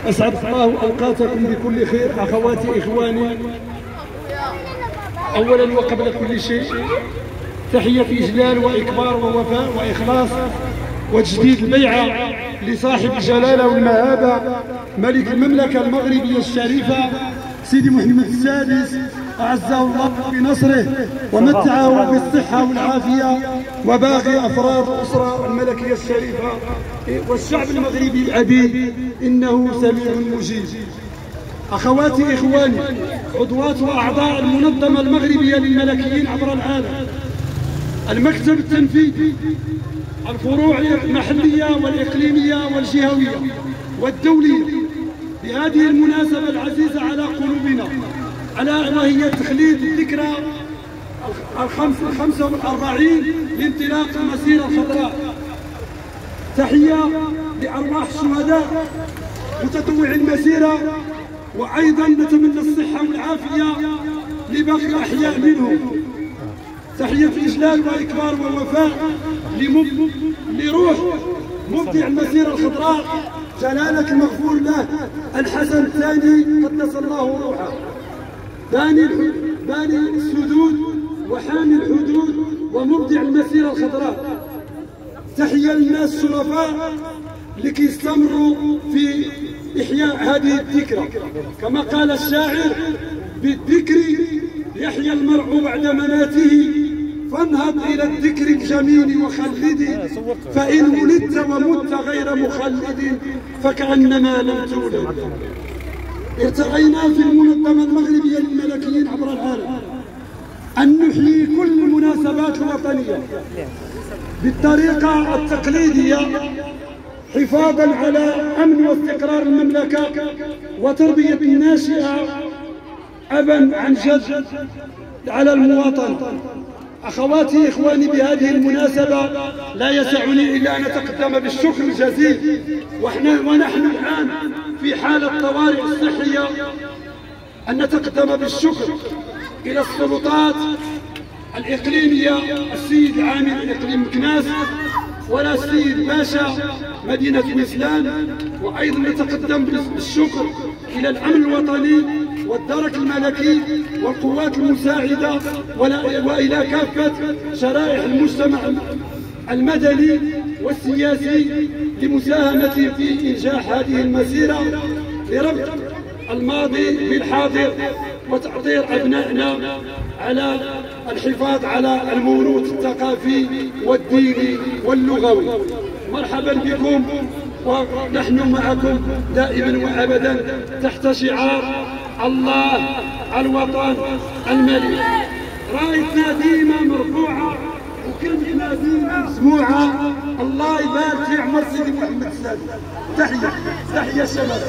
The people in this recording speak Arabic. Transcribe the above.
أسعد الله أوقاتكم بكل خير أخواتي إخواني. أولا وقبل كل شيء تحية إجلال وإكبار ووفاء وإخلاص وتجديد البيعة لصاحب الجلالة والمهابة ملك المملكة المغربية الشريفة سيدي محمد السادس أعزه الله بنصره ومتعه بالصحة والعافية وباقي أفراد الأسرة الملكية الشريفة والشعب المغربي العديد، إنه سميع مجيب. أخواتي إخواني، عضوات وأعضاء المنظمة المغربية للملكيين عبر العالم، المكتب التنفيذي، الفروع المحلية والإقليمية والجهوية والدولية، بهذه المناسبة العزيزة على قلوبنا ألا وهي تخليد الذكرى 45 لانطلاق المسيرة الخضراء. تحية لأرواح الشهداء متطوعي المسيرة، وأيضا نتمنى الصحة والعافية لباقي الأحياء منهم. تحية إجلال وإكبار ووفاء لروح مبدع المسيرة الخضراء جلالة المغفور له الحسن الثاني قدس الله روحه، باني السدود وحامي الحدود ومبدع المسيرة الخضراء. تحية للناس الشرفاء اللي كيستمروا في إحياء هذه الذكرى، كما قال الشاعر: بالذكر يحيى المرء بعد مماته، فانهض إلى الذكر الجميل وخلدي، فإن ولدت ومت غير مخلد فكأنما لم تولد. ارتقينا في المنظمة المغربية للملكيين عبر العالم أن نحيي كل المناسبات الوطنية بالطريقة التقليدية، حفاظا على أمن واستقرار المملكة وتربية الناشئة أبا عن جد على المواطن. أخواتي إخواني، بهذه المناسبة لا يسعني إلا أن أتقدم بالشكر الجزيل، ونحن الآن في حالة طوارئ صحية، أن نتقدم بالشكر إلى السلطات الإقليمية، السيد عامل الإقليم مكناس ولا السيد باشا مدينة ويسلان، وأيضا نتقدم بالشكر إلى الأمن الوطني والدرك الملكي والقوات المساعدة وإلى كافة شرائح المجتمع المدني والسياسي لمساهمة في إنجاح هذه المسيرة لربط الماضي بالحاضر وتعطير أبنائنا على الحفاظ على الموروث الثقافي والديني واللغوي. مرحبا بكم، ونحن معكم دائما وأبدا تحت شعار الله الوطن الملك. رايتنا ديما مرفوعة وكلمتنا ديما مسموعة. الله يبارك في عمر سيدي محمد السادس. تحية شباب.